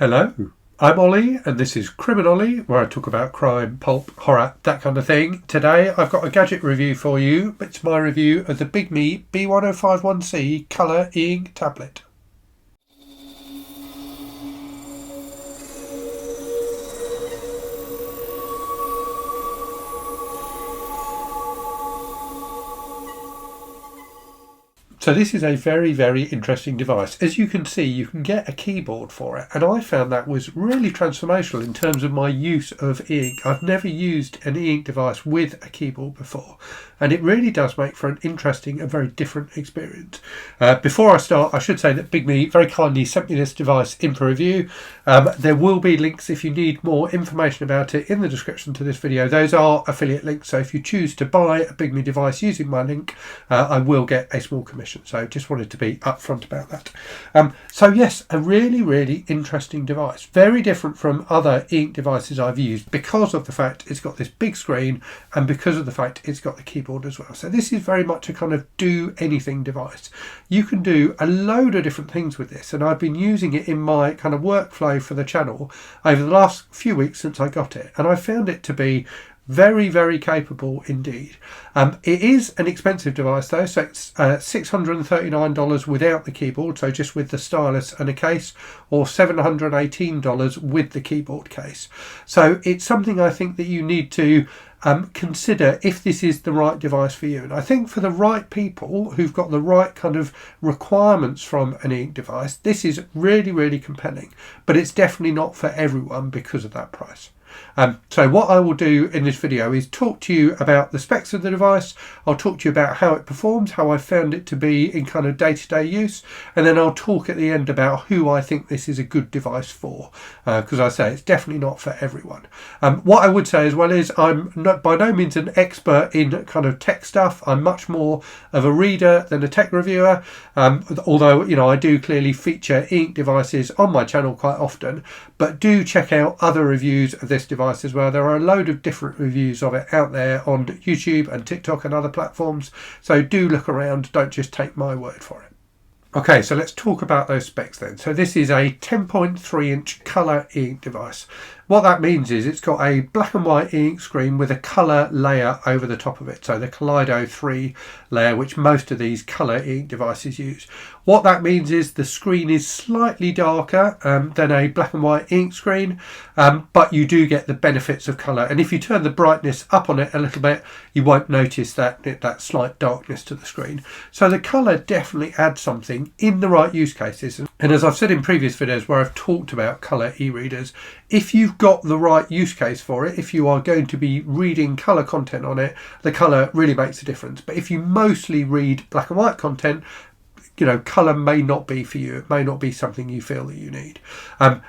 Hello, I'm Ollie and this is CriminOlly, where I talk about crime, pulp, horror, that kind of thing. Today I've got a gadget review for you. It's my review of the Bigme B1051C colour e-ink tablet. So this is a very, very interesting device. As you can see, you can get a keyboard for it, and I found that was really transformational in terms of my use of e-ink. I've never used an e-ink device with a keyboard before, and it really does make for an interesting and very different experience. Before I start, I should say that Bigme very kindly sent me this device in for review. There will be links if you need more information about it in the description to this video. Those are affiliate links, so if you choose to buy a Bigme device using my link, I will get a small commission. So just wanted to be upfront about that. So yes, a really, really interesting device. Very different from other e-ink devices I've used because of the fact it's got this big screen and because of the fact it's got the keyboard as well. So this is very much a kind of do anything device. You can do a load of different things with this, and I've been using it in my kind of workflow for the channel over the last few weeks since I got it, and I found it to be very, very capable indeed. It is an expensive device though, so it's $639 without the keyboard, so just with the stylus and a case, or $718 with the keyboard case. So it's something I think that you need to consider if this is the right device for you. And I think for the right people who've got the right kind of requirements from an e-ink device, this is really, really compelling, but it's definitely not for everyone because of that price. So what I will do in this video is talk to you about the specs of the device. I'll talk to you about how it performs, how I found it to be in kind of day-to-day use, and then I'll talk at the end about who I think this is a good device for, because I say it's definitely not for everyone. What I would say as well is I'm by no means an expert in kind of tech stuff. I'm much more of a reader than a tech reviewer, although I do clearly feature e-ink devices on my channel quite often, but do check out other reviews of this device as well. There are a load of different reviews of it out there on YouTube and TikTok and other platforms, so do look around, don't just take my word for it. Okay, so let's talk about those specs then. So this is a 10.3 inch colour e-ink device. What that means is it's got a black and white e-ink screen with a colour layer over the top of it, so the Kaleido 3 layer, which most of these colour e-ink devices use. What that means is the screen is slightly darker than a black and white ink screen, but you do get the benefits of colour, and if you turn the brightness up on it a little bit, you won't notice that slight darkness to the screen. So the colour definitely adds something in the right use cases, and as I've said in previous videos where I've talked about colour e-readers, if you've got the right use case for it, if you are going to be reading colour content on it, the colour really makes a difference. But if you mostly read black and white content, colour may not be for you. It may not be something you feel that you need.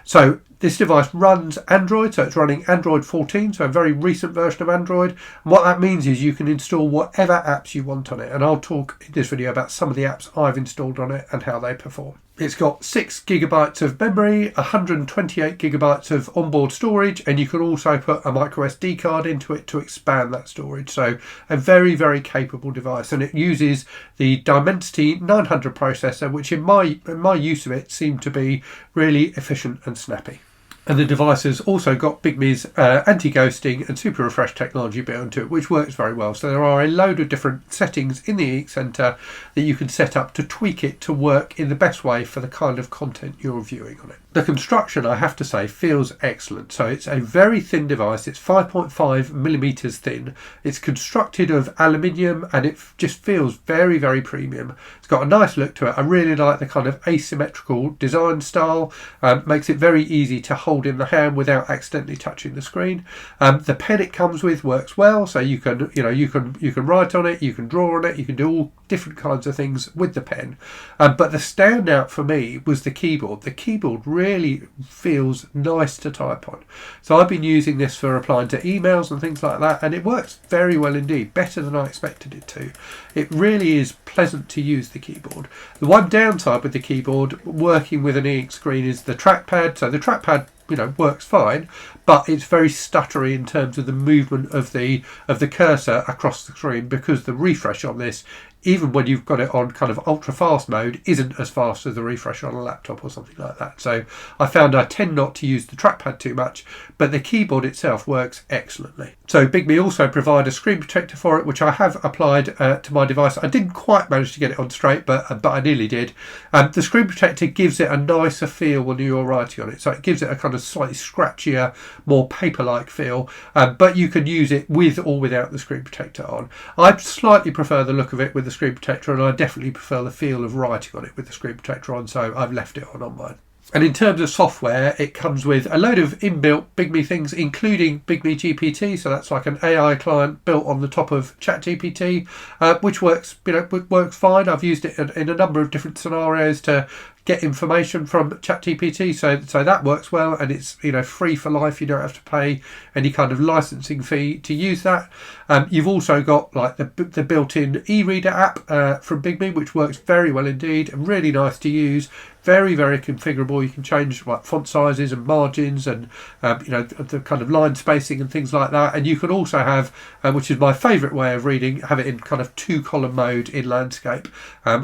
So this device runs Android, so it's running Android 14, so a very recent version of Android. And what that means is you can install whatever apps you want on it. And I'll talk in this video about some of the apps I've installed on it and how they perform. It's got 6 GB of memory, 128 GB of onboard storage, and you can also put a micro SD card into it to expand that storage. So a very, very capable device, and it uses the Dimensity 900 processor, which in my use of it seemed to be really efficient and snappy. And the device has also got Bigme's anti-ghosting and super refresh technology built into it, which works very well. So there are a load of different settings in the e-ink center that you can set up to tweak it to work in the best way for the kind of content you're viewing on it. The construction, I have to say, feels excellent. So it's a very thin device. It's 5.5 millimeters thin. It's constructed of aluminium, and it just feels very, very premium. It's got a nice look to it. I really like the kind of asymmetrical design style. Makes it very easy to hold in the hand without accidentally touching the screen. The pen it comes with works well, so you can write on it, you can draw on it, you can do all different kinds of things with the pen. But the standout for me was the keyboard. The keyboard really feels nice to type on. So I've been using this for replying to emails and things like that, and it works very well indeed, better than I expected it to. It really is pleasant to use, the keyboard. The one downside with the keyboard working with an e-ink screen is the trackpad. So the trackpad works fine, but it's very stuttery in terms of the movement of the cursor across the screen, because the refresh on this even when you've got it on kind of ultra fast mode, isn't as fast as the refresh on a laptop or something like that. So I found I tend not to use the trackpad too much, but the keyboard itself works excellently. So Bigme also provide a screen protector for it, which I have applied to my device. I didn't quite manage to get it on straight, but I nearly did. The screen protector gives it a nicer feel when you're writing on it. So it gives it a kind of slightly scratchier, more paper-like feel, but you can use it with or without the screen protector on. I slightly prefer the look of it with the screen protector, and I definitely prefer the feel of writing on it with the screen protector on, so I've left it on mine. And in terms of software, it comes with a load of inbuilt Bigme things, including Bigme GPT. So that's like an AI client built on the top of ChatGPT, which works, works fine. I've used it in a number of different scenarios to get information from ChatGPT, so that works well, and it's free for life. You don't have to pay any kind of licensing fee to use that. You've also got like the built-in e-reader app from Bigme, which works very well indeed, and really nice to use. Very, very configurable. You can change like font sizes and margins and the kind of line spacing and things like that. And you can also have, which is my favourite way of reading, have it in kind of 2-column mode in landscape,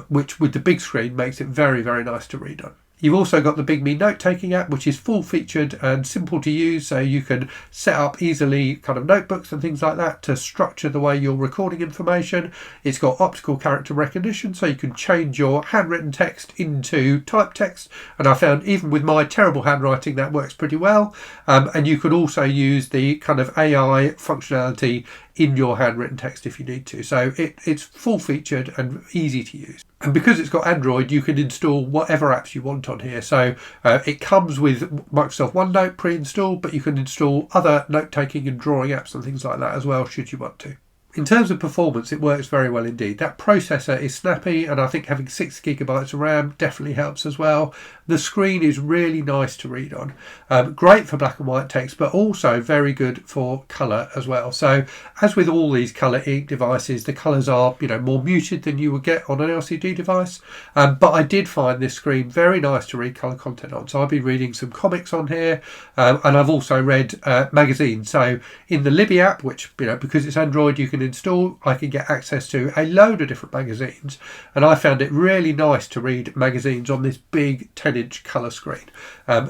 which with the big screen makes it very, very nice to read on. You've also got the Bigme note-taking app, which is full-featured and simple to use, so you can set up easily kind of notebooks and things like that to structure the way you're recording information. It's got optical character recognition, so you can change your handwritten text into typed text, and I found even with my terrible handwriting that works pretty well. And you can also use the kind of AI functionality in your handwritten text if you need to. So it's full-featured and easy to use. And because it's got Android, you can install whatever apps you want on here. So it comes with Microsoft OneNote pre-installed, but you can install other note-taking and drawing apps and things like that as well, should you want to. In terms of performance, it works very well indeed. That processor is snappy, and I think having 6 gigabytes of RAM definitely helps as well. The screen is really nice to read on. Great for black and white text, but also very good for colour as well. So as with all these colour ink devices, the colours are more muted than you would get on an LCD device. But I did find this screen very nice to read colour content on. So I've been reading some comics on here, and I've also read magazines. So in the Libby app, which because it's Android, you can install, I can get access to a load of different magazines, and I found it really nice to read magazines on this big 10-inch colour screen.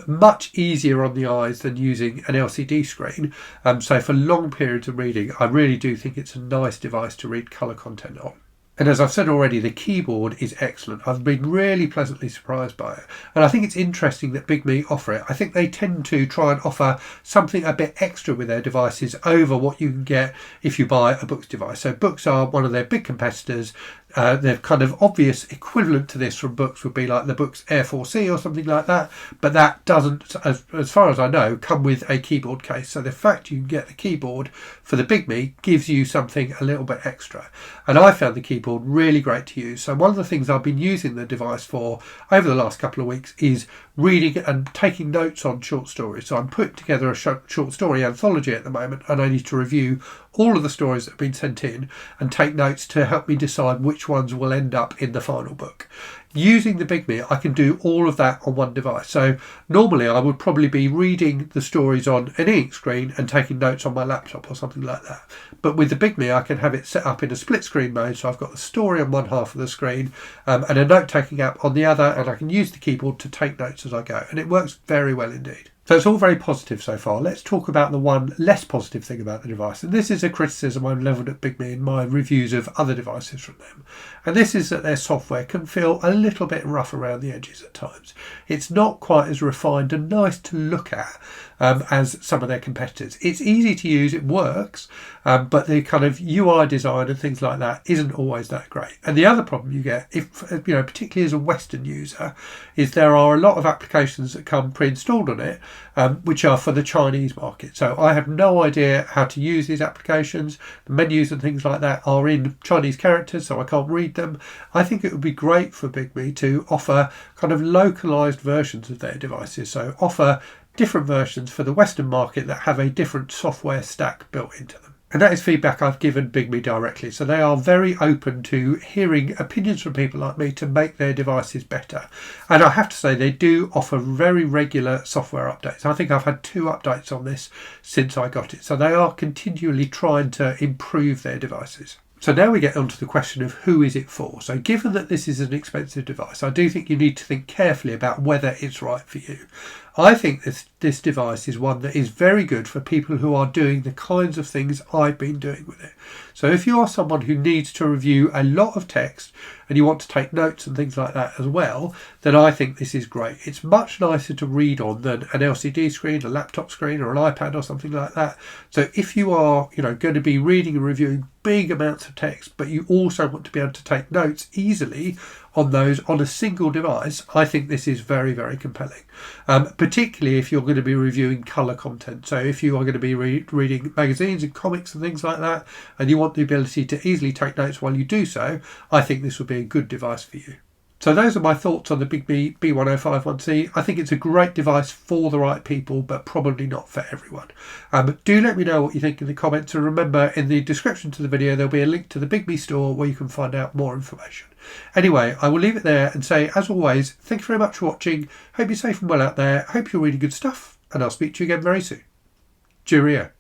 Much easier on the eyes than using an LCD screen. So for long periods of reading, I really do think it's a nice device to read colour content on. And as I've said already, the keyboard is excellent. I've been really pleasantly surprised by it. And I think it's interesting that Bigme offer it. I think they tend to try and offer something a bit extra with their devices over what you can get if you buy a Books device. So Books are one of their big competitors. Their kind of obvious equivalent to this from Books would be like the Books Air 4C or something like that, but that doesn't, as far as I know, come with a keyboard case. So the fact you can get the keyboard for the Bigme gives you something a little bit extra, and I found the keyboard really great to use. So one of the things I've been using the device for over the last couple of weeks is reading and taking notes on short stories. So I'm putting together a short story anthology at the moment, and I need to review all of the stories that have been sent in and take notes to help me decide which ones will end up in the final book. Using the Bigme, I can do all of that on one device. So normally I would probably be reading the stories on an ink screen and taking notes on my laptop or something like that. But with the Bigme, I can have it set up in a split screen mode. So I've got the story on one half of the screen and a note-taking app on the other, and I can use the keyboard to take notes as I go. And it works very well indeed. So it's all very positive so far. Let's talk about the one less positive thing about the device. And this is a criticism I've levelled at Bigme in my reviews of other devices from them. And this is that their software can feel a little bit rough around the edges at times. It's not quite as refined and nice to look at as some of their competitors. It's easy to use, it works, but the kind of UI design and things like that isn't always that great. And the other problem you get, if particularly as a Western user, is there are a lot of applications that come pre-installed on it, which are for the Chinese market. So I have no idea how to use these applications. The menus and things like that are in Chinese characters, so I can't read them. I think it would be great for Bigme to offer kind of localized versions of their devices. So offer different versions for the Western market that have a different software stack built into them. And that is feedback I've given Bigme directly. So they are very open to hearing opinions from people like me to make their devices better. And I have to say they do offer very regular software updates. I think I've had 2 updates on this since I got it. So they are continually trying to improve their devices. So now we get onto the question of who is it for. So given that this is an expensive device, I do think you need to think carefully about whether it's right for you. I think this device is one that is very good for people who are doing the kinds of things I've been doing with it. So if you are someone who needs to review a lot of text and you want to take notes and things like that as well, then I think this is great. It's much nicer to read on than an LCD screen, a laptop screen or an iPad or something like that. So if you are, going to be reading and reviewing big amounts of text, but you also want to be able to take notes easily on those on a single device, I think this is very, very compelling. Particularly if you're going to be reviewing colour content. So if you are going to be reading magazines and comics and things like that, and you want the ability to easily take notes while you do so, I think this would be a good device for you. So those are my thoughts on the Bigme B1051C. I think it's a great device for the right people, but probably not for everyone. Do let me know what you think in the comments, and remember, in the description to the video there'll be a link to the Bigme store where you can find out more information. Anyway, I will leave it there and say, as always, thank you very much for watching. Hope you're safe and well out there. Hope you're reading good stuff, and I'll speak to you again very soon. Cheerio.